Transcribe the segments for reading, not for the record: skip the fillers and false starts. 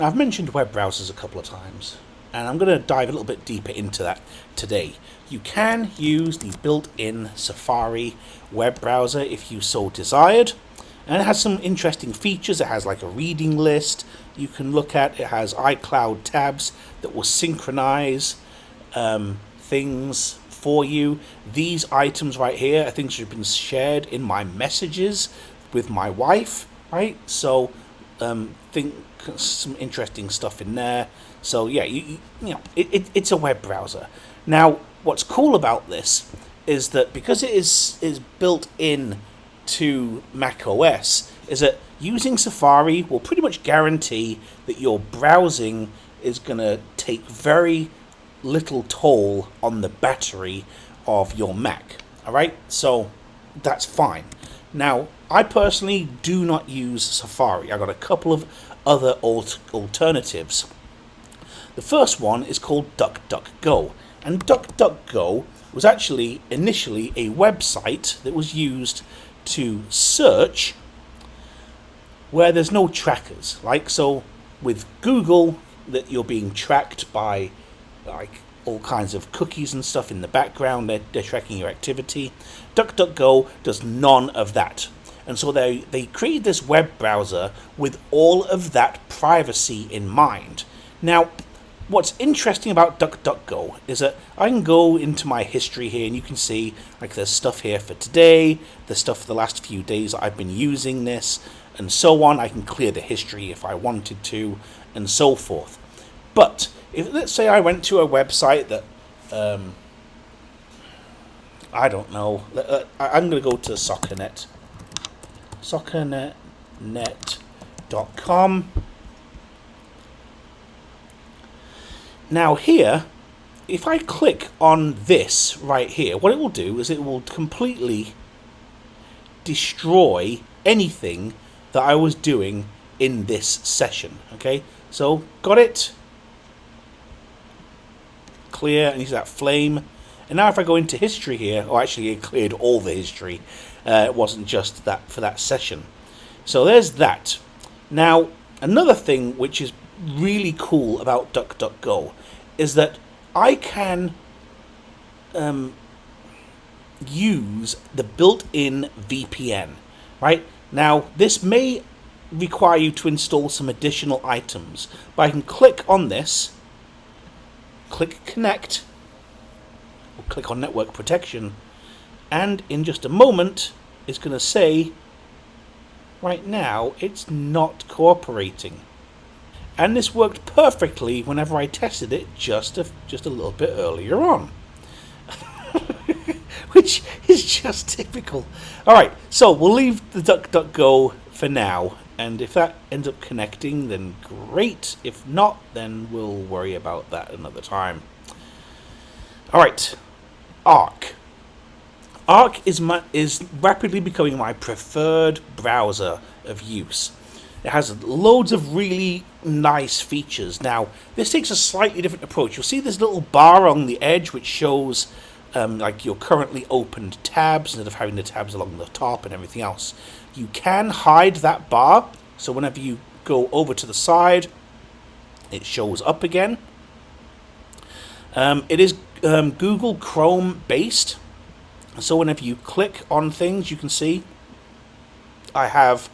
Now, I've mentioned web browsers a couple of times, and I'm going to dive a little bit deeper into that today. You can use the built-in Safari web browser if you so desired, and it has some interesting features. It has like a reading list you can look at. It has iCloud tabs that will synchronize things for you. These items right here are things that have been shared in my messages with my wife, right? So think some interesting stuff in there. So yeah, you know, it's a web browser. Now, what's cool about this is that because it is built in to Mac OS, is that using Safari will pretty much guarantee that your browsing is going to take very little toll on the battery of your Mac. All right, so that's fine. Now, I personally do not use Safari. I've got a couple of other alternatives. The first one is called DuckDuckGo, and DuckDuckGo was actually initially a website that was used to search where there's no trackers. Like, so with Google, that you're being tracked by like all kinds of cookies and stuff in the background, they're tracking your activity. DuckDuckGo does none of that. And so they created this web browser with all of that privacy in mind. Now, what's interesting about DuckDuckGo is that I can go into my history here and you can see like there's stuff here for today, there's stuff for the last few days that I've been using this, and so on. I can clear the history if I wanted to, and so forth. But if, let's say I went to a website that, I don't know, I'm going to go to soccernet.com. Now here, if I click on this right here, what it will do is it will completely destroy anything that I was doing in this session. Okay, so got it? Clear, and you see that flame. And now if I go into history here, oh, actually it cleared all the history. It wasn't just that for that session. So there's that. Now, another thing which is really cool about DuckDuckGo is that I can use the built-in VPN. Right? Now, this may require you to install some additional items, but I can click on this, click connect, or click on network protection, and in just a moment it's going to say right now it's not cooperating. And this worked perfectly whenever I tested it just a little bit earlier on. Which is just typical. Alright, so we'll leave the DuckDuckGo for now, and if that ends up connecting, then great. If not, then we'll worry about that another time. Alright, Arc. Arc is rapidly becoming my preferred browser of use. It has loads of really nice features. Now, this takes a slightly different approach. You'll see this little bar on the edge which shows like your currently opened tabs instead of having the tabs along the top and everything else. You can hide that bar, so whenever you go over to the side, it shows up again. It is Google Chrome based, so whenever you click on things, you can see I have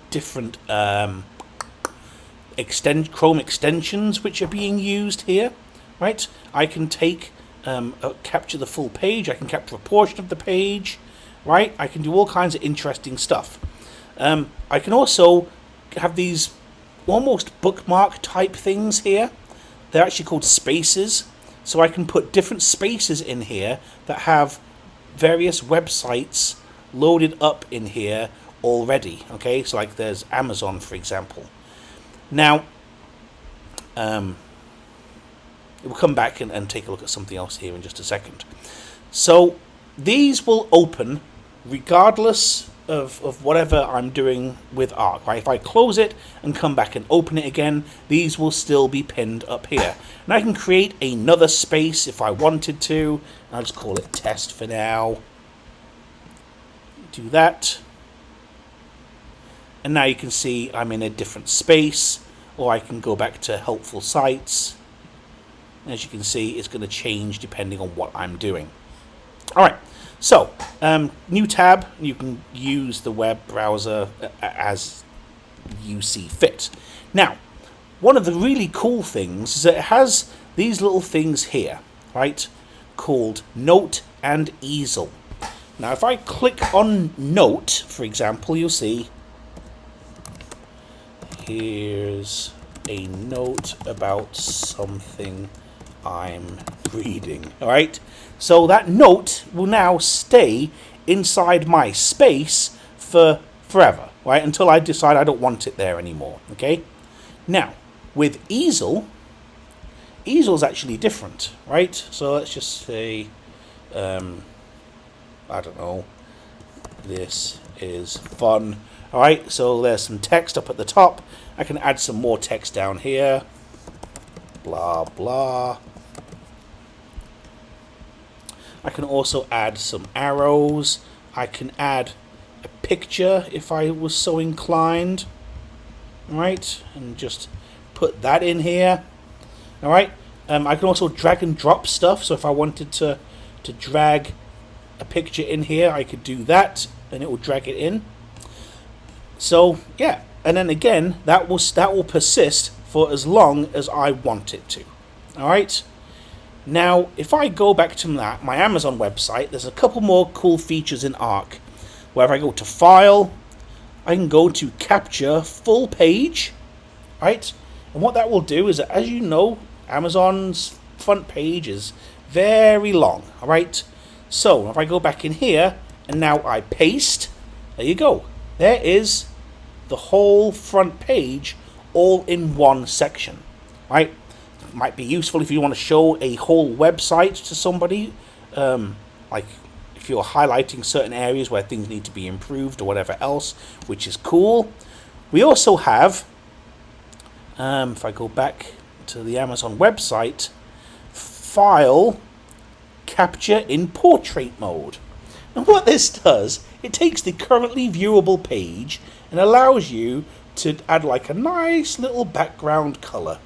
different Chrome extensions which are being used here. Right, I can capture the full page. I can capture a portion of the page. Right, I can do all kinds of interesting stuff. I can also have these almost bookmark type things here. They're actually called spaces. So I can put different spaces in here that have various websites loaded up in here already. Okay, so like there's Amazon, for example. Now, we'll come back and take a look at something else here in just a second. So these will open regardless of whatever I'm doing with Arc. Right? If I close it and come back and open it again, these will still be pinned up here. And I can create another space if I wanted to. I'll just call it test for now. Do that. And now you can see I'm in a different space, or I can go back to helpful sites. As you can see, it's going to change depending on what I'm doing. All right, so new tab. You can use the web browser as you see fit. Now, one of the really cool things is that it has these little things here, right, called Note and Easel. Now, if I click on Note, for example, you'll see here's a note about something I'm reading. All right, so that note will now stay inside my space for forever, right, until I decide I don't want it there anymore. Okay, now with Easel is actually different, right? So let's just say I don't know, this is fun. All right, so there's some text up at the top. I can add some more text down here. Blah, blah. I can also add some arrows. I can add a picture if I was so inclined. All right, and just put that in here. All right. I can also drag and drop stuff. So if I wanted to drag a picture in here, I could do that, and it will drag it in. So yeah, and then again, that will persist for as long as I want it to. All right. Now, if I go back to my Amazon website, there's a couple more cool features in Arc. Where if I go to File, I can go to Capture Full Page, right? And what that will do is, as you know, Amazon's front page is very long, all right? So if I go back in here and now I paste, there you go. There is the whole front page all in one section, right? It might be useful if you want to show a whole website to somebody, like if you're highlighting certain areas where things need to be improved or whatever else, which is cool. We also have, if I go back to the Amazon website, File, Capture in Portrait Mode. And what this does, it takes the currently viewable page and allows you to add like a nice little background color,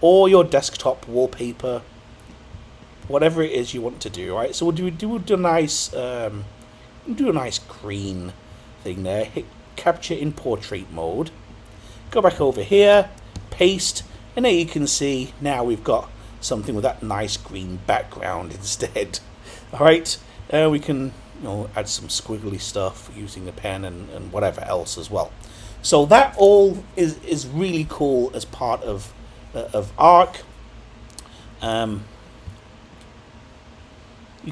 or your desktop wallpaper, whatever it is you want to do, right? So we'll do a nice green thing there. Hit Capture in Portrait Mode. Go back over here, paste, and there you can see now we've got something with that nice green background instead. All right, we can add some squiggly stuff using the pen and whatever else as well. So that all is really cool as part of Arc. You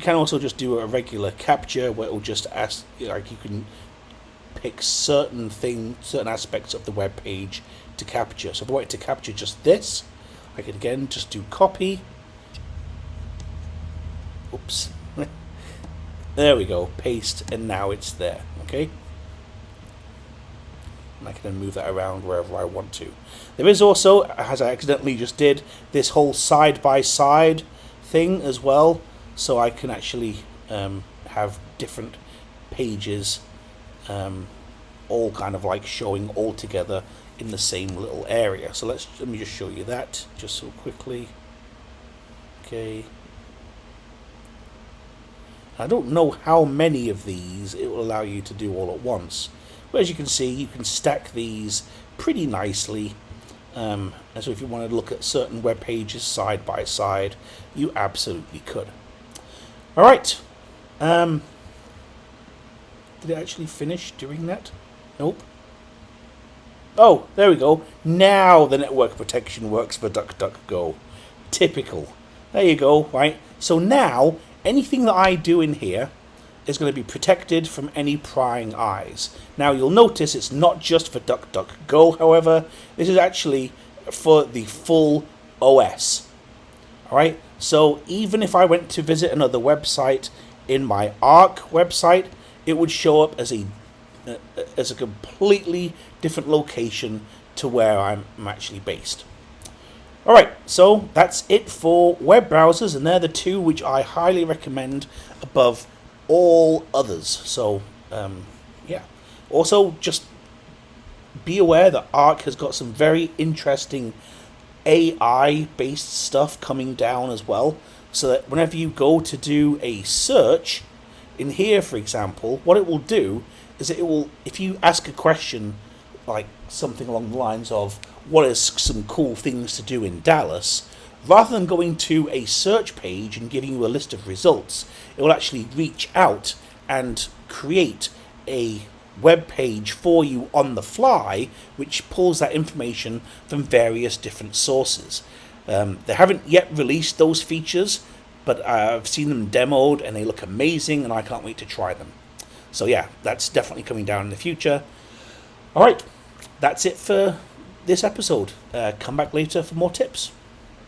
can also just do a regular capture where it will just ask, like, you can pick certain aspects of the web page to capture. So if I wanted to capture just this, I could again just do copy. Oops. There we go, paste, and now it's there. Okay. And I can then move that around wherever I want to. There is also, as I accidentally just did, this whole side-by-side thing as well. So I can actually have different pages all kind of like showing all together in the same little area. So let me just show you that just so quickly. Okay. I don't know how many of these it will allow you to do all at once. But as you can see, you can stack these pretty nicely. And so if you want to look at certain web pages side by side, you absolutely could. All right. Did it actually finish doing that? Nope. Oh, there we go. Now the network protection works for DuckDuckGo. Typical. There you go, right? So now anything that I do in here is going to be protected from any prying eyes. Now you'll notice it's not just for DuckDuckGo, however. This is actually for the full OS. Alright, so even if I went to visit another website in my Arc website, it would show up as a completely different location to where I'm actually based. Alright, so that's it for web browsers, and they're the two which I highly recommend above all others. So yeah, also just be aware that Arc has got some very interesting AI based stuff coming down as well. So that whenever you go to do a search in here, for example, what it will do is that it will, if you ask a question like something along the lines of what is some cool things to do in Dallas, rather than going to a search page and giving you a list of results, it will actually reach out and create a web page for you on the fly, which pulls that information from various different sources. They haven't yet released those features, but I've seen them demoed and they look amazing, and I can't wait to try them. So yeah, that's definitely coming down in the future. All right, that's it for this episode. Come back later for more tips.